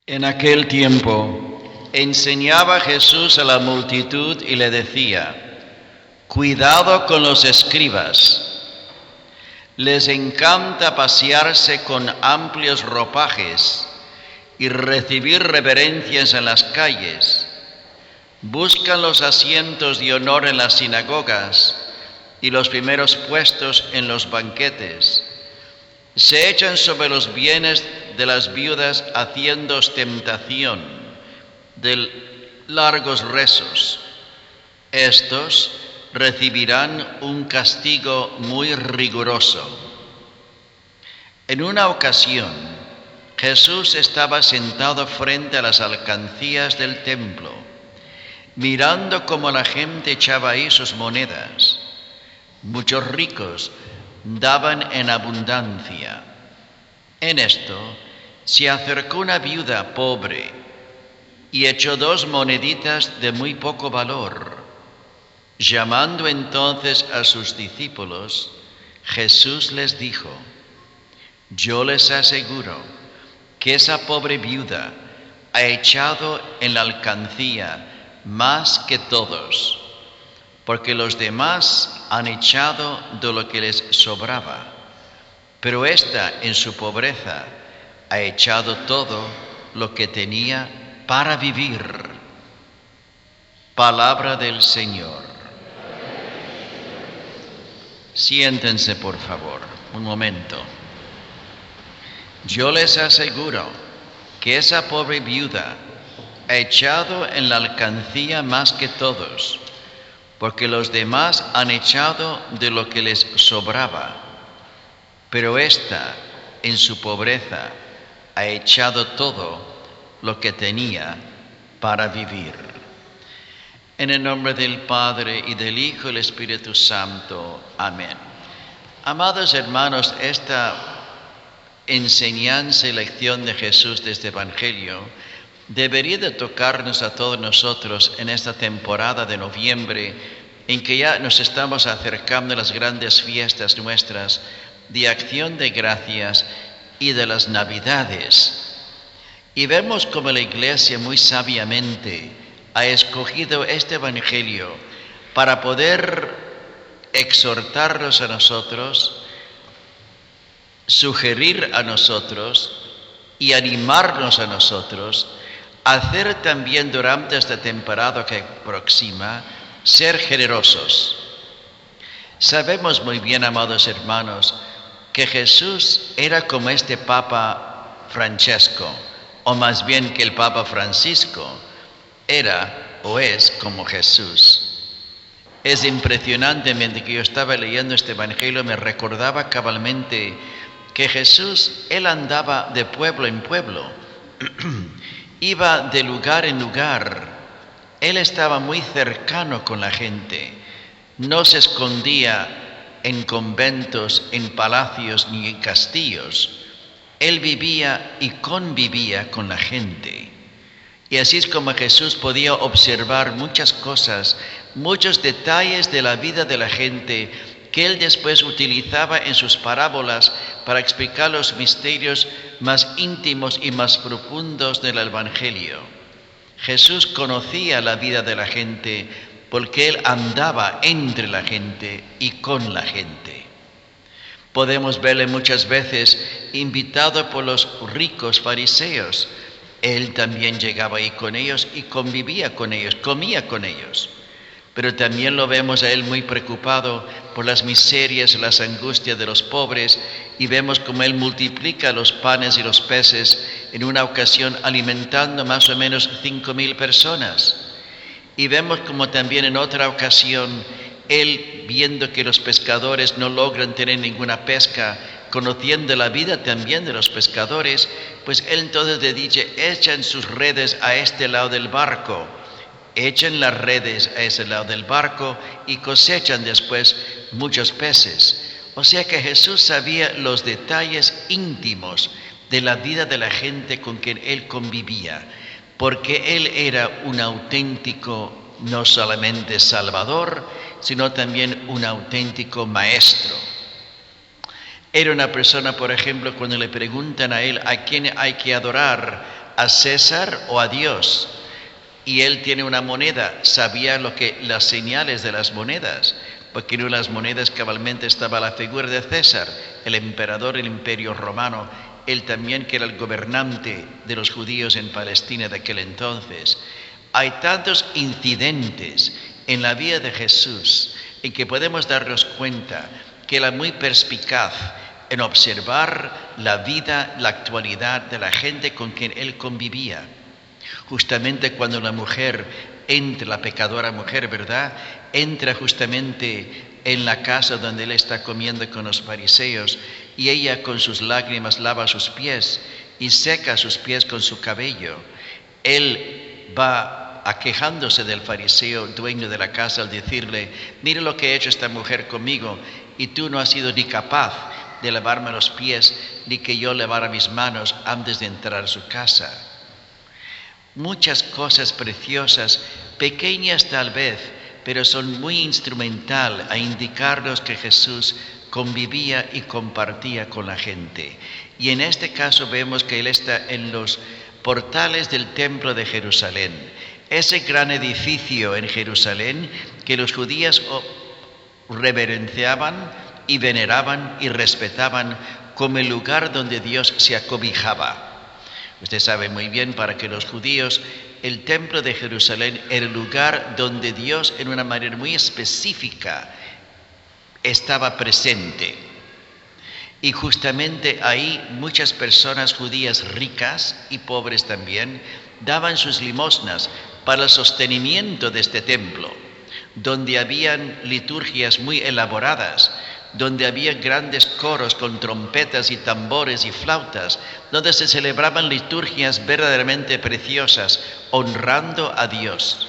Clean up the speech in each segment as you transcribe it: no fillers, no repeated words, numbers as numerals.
En aquel tiempo enseñaba Jesús a la multitud y le decía: cuidado con los escribas. Les encanta pasearse con amplios ropajes y recibir reverencias en las calles. Buscan los asientos de honor en las sinagogas y los primeros puestos en los banquetes. Se echan sobre los bienes de las viudas haciendo ostentación de largos rezos. Estos recibirán un castigo muy riguroso. En una ocasión, Jesús estaba sentado frente a las alcancías del templo, mirando cómo la gente echaba ahí sus monedas. Muchos ricos daban en abundancia. En esto se acercó una viuda pobre y echó 2 moneditas de muy poco valor. Llamando entonces a sus discípulos, Jesús les dijo: yo les aseguro que esa pobre viuda ha echado en la alcancía más que todos, porque los demás han echado de lo que les sobraba, pero ésta en su pobreza ha echado todo lo que tenía para vivir. Palabra del Señor. Siéntense, por favor, un momento. Yo les aseguro que esa pobre viuda ha echado en la alcancía más que todos, porque los demás han echado de lo que les sobraba, pero ésta, en su pobreza, ha echado todo lo que tenía para vivir. En el nombre del Padre, y del Hijo, y del Espíritu Santo. Amén. Amados hermanos, esta enseñanza y lección de Jesús de este Evangelio debería de tocarnos a todos nosotros en esta temporada de noviembre, en que ya nos estamos acercando a las grandes fiestas nuestras de Acción de Gracias y de las Navidades. Y vemos como la Iglesia muy sabiamente ha escogido este Evangelio para poder exhortarnos a nosotros, sugerir a nosotros y animarnos a nosotros a hacer también durante esta temporada que aproxima, ser generosos. Sabemos muy bien, amados hermanos, que Jesús era como este Papa Francesco, o más bien que el Papa Francisco era o es como Jesús. Es impresionante, mientras que yo estaba leyendo este Evangelio me recordaba cabalmente que Jesús, Él andaba de pueblo en pueblo, iba de lugar en lugar, Él estaba muy cercano con la gente, no se escondía en conventos, en palacios ni en castillos. Él vivía y convivía con la gente. Y así es como Jesús podía observar muchas cosas, muchos detalles de la vida de la gente que Él después utilizaba en sus parábolas para explicar los misterios más íntimos y más profundos del Evangelio. Jesús conocía la vida de la gente porque Él andaba entre la gente y con la gente. Podemos verle muchas veces invitado por los ricos fariseos. Él también llegaba ahí con ellos y convivía con ellos, comía con ellos. Pero también lo vemos a Él muy preocupado por las miserias y las angustias de los pobres, y vemos cómo Él multiplica los panes y los peces en una ocasión alimentando más o menos 5,000 personas. Y vemos como también en otra ocasión Él, viendo que los pescadores no logran tener ninguna pesca, conociendo la vida también de los pescadores, pues Él entonces le dice: echan sus redes a este lado del barco. Echan las redes a ese lado del barco y cosechan después muchos peces. O sea que Jesús sabía los detalles íntimos de la vida de la gente con quien Él convivía, porque Él era un auténtico, no solamente Salvador, sino también un auténtico Maestro. Era una persona, por ejemplo, cuando le preguntan a Él a quién hay que adorar, ¿A César o a Dios? Y él tiene una moneda, sabía las señales de las monedas, porque en las monedas cabalmente estaba la figura de César, el emperador del Imperio Romano, él también que era el gobernante de los judíos en Palestina de aquel entonces. Hay tantos incidentes en la vida de Jesús en que podemos darnos cuenta que era muy perspicaz en observar la vida, la actualidad de la gente con quien él convivía. Justamente cuando la mujer entra, la pecadora mujer, ¿verdad?, entra justamente en la casa donde él está comiendo con los fariseos, y ella con sus lágrimas lava sus pies y seca sus pies con su cabello. Él va aquejándose del fariseo, dueño de la casa, al decirle: mire lo que ha hecho esta mujer conmigo, y tú no has sido ni capaz de lavarme los pies, ni que yo lavara mis manos antes de entrar a su casa. Muchas cosas preciosas, pequeñas tal vez, pero son muy instrumental a indicarnos que Jesús convivía y compartía con la gente. Y en este caso vemos que él está en los portales del templo de Jerusalén, ese gran edificio en Jerusalén que los judíos reverenciaban y veneraban y respetaban como el lugar donde Dios se acobijaba. Usted sabe muy bien, para que los judíos, el templo de Jerusalén era el lugar donde Dios, en una manera muy específica, estaba presente. Y justamente ahí muchas personas judías ricas y pobres también daban sus limosnas para el sostenimiento de este templo, donde habían liturgias muy elaboradas, donde había grandes coros con trompetas y tambores y flautas, donde se celebraban liturgias verdaderamente preciosas, honrando a Dios.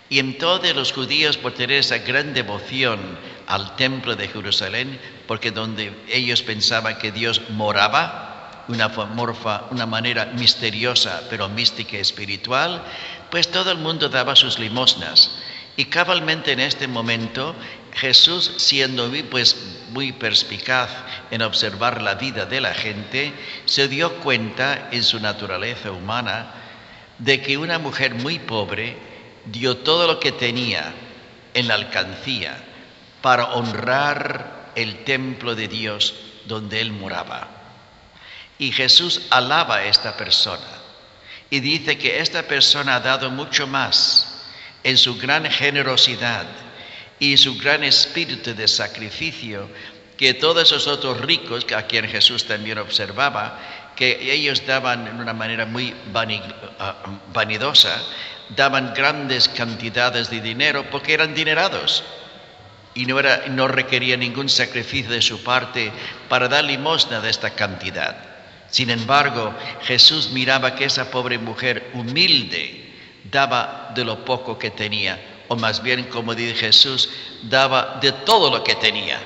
Y entonces los judíos, por tener esa gran devoción al templo de Jerusalén, porque donde ellos pensaban que Dios moraba, una manera misteriosa pero mística y espiritual, pues todo el mundo daba sus limosnas. Y cabalmente en este momento, Jesús, siendo muy perspicaz en observar la vida de la gente, se dio cuenta en su naturaleza humana de que una mujer muy pobre dio todo lo que tenía en la alcancía para honrar el templo de Dios donde él moraba. Y Jesús alaba a esta persona y dice que esta persona ha dado mucho más en su gran generosidad y su gran espíritu de sacrificio que todos esos otros ricos, a quien Jesús también observaba, que ellos daban en una manera muy vanidosa, daban grandes cantidades de dinero porque eran dinerados y no requería ningún sacrificio de su parte para dar limosna de esta cantidad. Sin embargo, Jesús miraba que esa pobre mujer humilde daba de lo poco que tenía, o más bien, como dice Jesús, daba de todo lo que tenía.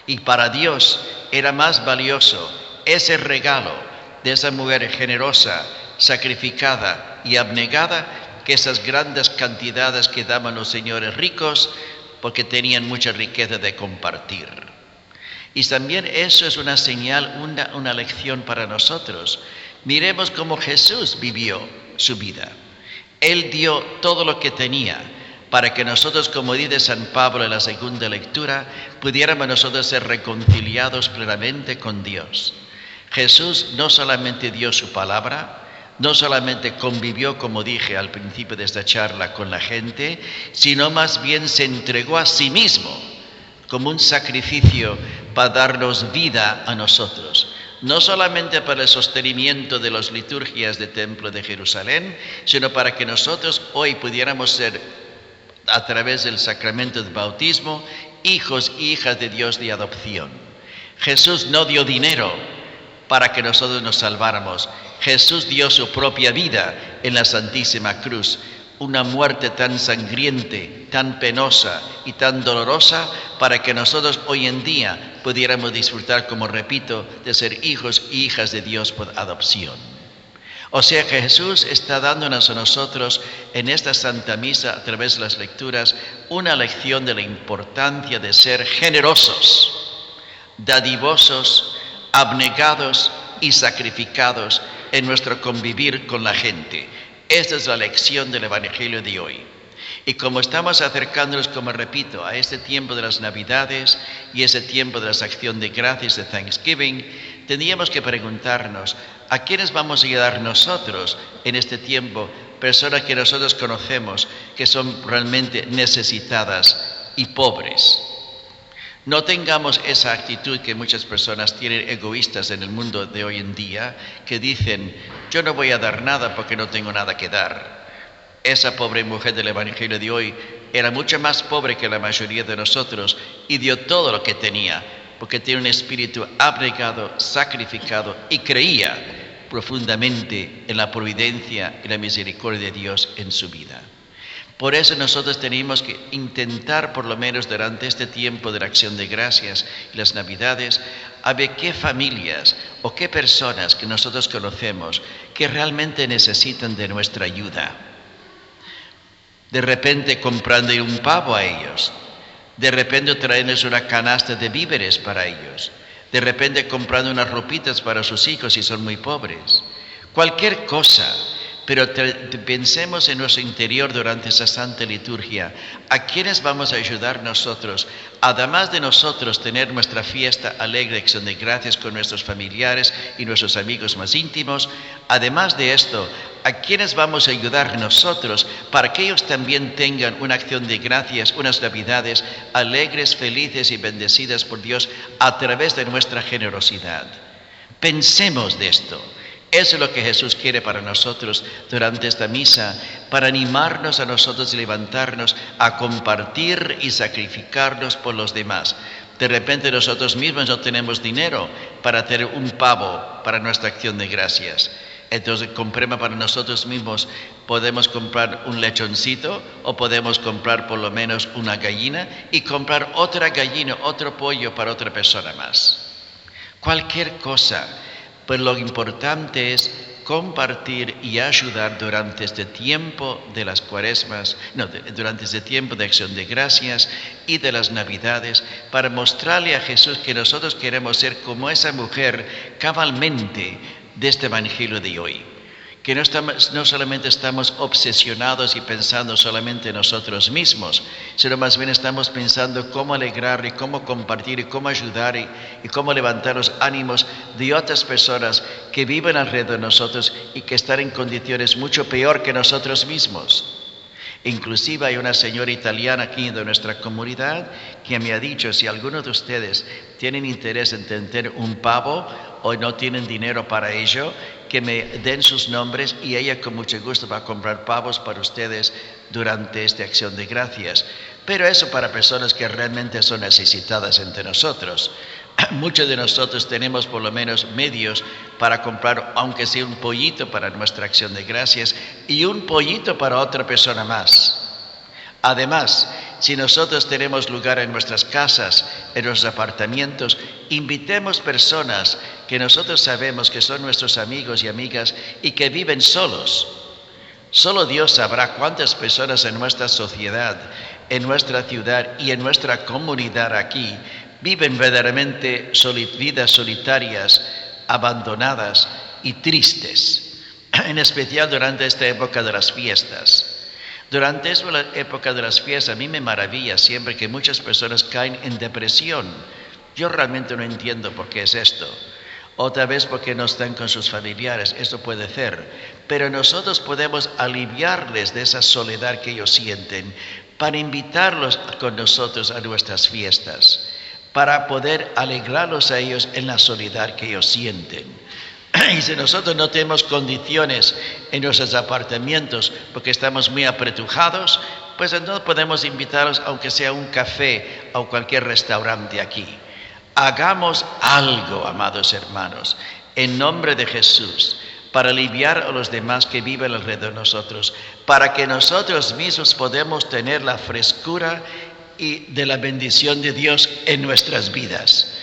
Y para Dios era más valioso ese regalo de esa mujer generosa, sacrificada y abnegada, que esas grandes cantidades que daban los señores ricos, porque tenían mucha riqueza de compartir. Y también eso es una señal, una lección para nosotros. Miremos cómo Jesús vivió su vida. Él dio todo lo que tenía para que nosotros, como dice San Pablo en la segunda lectura, pudiéramos nosotros ser reconciliados plenamente con Dios. Jesús no solamente dio su palabra, no solamente convivió, como dije al principio de esta charla, con la gente, sino más bien se entregó a sí mismo como un sacrificio para darnos vida a nosotros. No solamente para el sostenimiento de las liturgias del Templo de Jerusalén, sino para que nosotros hoy pudiéramos ser, a través del sacramento del bautismo, hijos e hijas de Dios de adopción. Jesús no dio dinero para que nosotros nos salváramos. Jesús dio su propia vida en la Santísima Cruz, una muerte tan sangriente, tan penosa y tan dolorosa, para que nosotros hoy en día pudiéramos disfrutar, como repito, de ser hijos e hijas de Dios por adopción. O sea que Jesús está dándonos a nosotros en esta Santa Misa, a través de las lecturas, una lección de la importancia de ser generosos, dadivosos, abnegados y sacrificados en nuestro convivir con la gente. Esta es la lección del Evangelio de hoy. Y como estamos acercándonos, como repito, a este tiempo de las Navidades y ese tiempo de la acción de gracias de Thanksgiving, tendríamos que preguntarnos, ¿a quiénes vamos a ayudar nosotros en este tiempo? Personas que nosotros conocemos que son realmente necesitadas y pobres. No tengamos esa actitud que muchas personas tienen egoístas en el mundo de hoy en día, que dicen, yo no voy a dar nada porque no tengo nada que dar. Esa pobre mujer del Evangelio de hoy era mucho más pobre que la mayoría de nosotros y dio todo lo que tenía, porque tiene un espíritu abnegado, sacrificado y creía profundamente en la providencia y la misericordia de Dios en su vida. Por eso nosotros tenemos que intentar, por lo menos durante este tiempo de la acción de gracias y las Navidades, a ver qué familias o qué personas que nosotros conocemos que realmente necesitan de nuestra ayuda. De repente comprando un pavo a ellos, de repente traerles una canasta de víveres para ellos, de repente comprando unas ropitas para sus hijos si son muy pobres. Cualquier cosa. Pero pensemos en nuestro interior durante esa Santa Liturgia. ¿A quiénes vamos a ayudar nosotros? Además de nosotros tener nuestra fiesta alegre de acción de gracias con nuestros familiares y nuestros amigos más íntimos, además de esto, ¿a quiénes vamos a ayudar nosotros para que ellos también tengan una acción de gracias, unas Navidades alegres, felices y bendecidas por Dios a través de nuestra generosidad? Pensemos de esto. Eso es lo que Jesús quiere para nosotros durante esta misa, para animarnos a nosotros y levantarnos a compartir y sacrificarnos por los demás. De repente nosotros mismos no tenemos dinero para tener un pavo para nuestra acción de gracias. Entonces compremos para nosotros mismos, podemos comprar un lechoncito o podemos comprar por lo menos una gallina y comprar otra gallina, otro pollo para otra persona más. Cualquier cosa. Pues lo importante es compartir y ayudar durante este tiempo de las Cuaresmas, durante este tiempo de acción de gracias y de las Navidades, para mostrarle a Jesús que nosotros queremos ser como esa mujer cabalmente de este Evangelio de hoy. Que no solamente estamos obsesionados y pensando solamente en nosotros mismos, sino más bien estamos pensando cómo alegrar y cómo compartir y cómo ayudar y cómo levantar los ánimos de otras personas que viven alrededor de nosotros y que están en condiciones mucho peor que nosotros mismos. Inclusive hay una señora italiana aquí de nuestra comunidad que me ha dicho, si algunos de ustedes tienen interés en tener un pavo o no tienen dinero para ello, que me den sus nombres y ella con mucho gusto va a comprar pavos para ustedes durante esta acción de gracias. Pero eso para personas que realmente son necesitadas entre nosotros. Muchos de nosotros tenemos por lo menos medios para comprar, aunque sea un pollito para nuestra acción de gracias y un pollito para otra persona más. Además, si nosotros tenemos lugar en nuestras casas, en nuestros apartamentos, invitemos personas que nosotros sabemos que son nuestros amigos y amigas y que viven solos. Solo Dios sabrá cuántas personas en nuestra sociedad, en nuestra ciudad y en nuestra comunidad aquí viven verdaderamente vidas solitarias, abandonadas y tristes, en especial durante esta época de las fiestas. Durante esta época de las fiestas, a mí me maravilla siempre que muchas personas caen en depresión. Yo realmente no entiendo por qué es esto. Otra vez porque no están con sus familiares, esto puede ser. Pero nosotros podemos aliviarles de esa soledad que ellos sienten para invitarlos con nosotros a nuestras fiestas, para poder alegrarlos a ellos en la soledad que ellos sienten. Y si nosotros no tenemos condiciones en nuestros apartamentos porque estamos muy apretujados, pues entonces podemos invitarlos aunque sea a un café o cualquier restaurante aquí. Hagamos algo, amados hermanos, en nombre de Jesús, para aliviar a los demás que viven alrededor de nosotros, para que nosotros mismos podamos tener la frescura y de la bendición de Dios en nuestras vidas.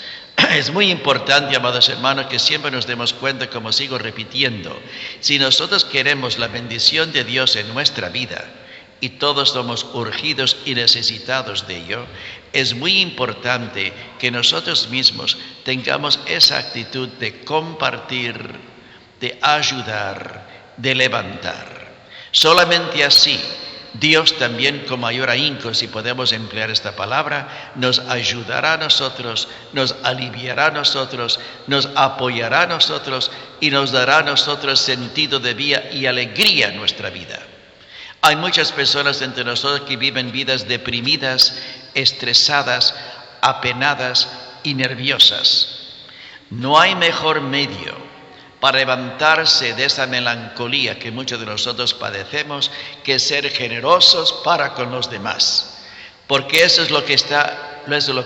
Es muy importante, amados hermanos, que siempre nos demos cuenta, como sigo repitiendo, si nosotros queremos la bendición de Dios en nuestra vida, y todos somos urgidos y necesitados de ello, es muy importante que nosotros mismos tengamos esa actitud de compartir, de ayudar, de levantar. Solamente así, Dios también con mayor ahínco, si podemos emplear esta palabra, nos ayudará a nosotros, nos aliviará a nosotros, nos apoyará a nosotros y nos dará a nosotros sentido de vida y alegría en nuestra vida. Hay muchas personas entre nosotros que viven vidas deprimidas, estresadas, apenadas y nerviosas. No hay mejor medio para levantarse de esa melancolía que muchos de nosotros padecemos que ser generosos para con los demás. Porque eso es lo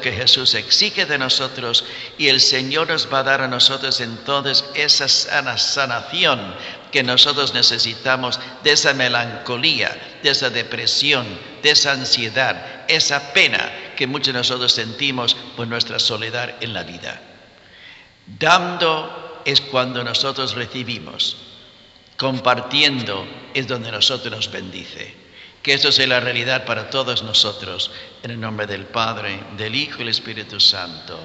que Jesús exige de nosotros, y el Señor nos va a dar a nosotros entonces esa sanación que nosotros necesitamos de esa melancolía, de esa depresión, de esa ansiedad, esa pena que muchos de nosotros sentimos por nuestra soledad en la vida. Dando es cuando nosotros recibimos. Compartiendo es donde nosotros nos bendice. Que eso sea la realidad para todos nosotros. En el nombre del Padre, del Hijo y del Espíritu Santo.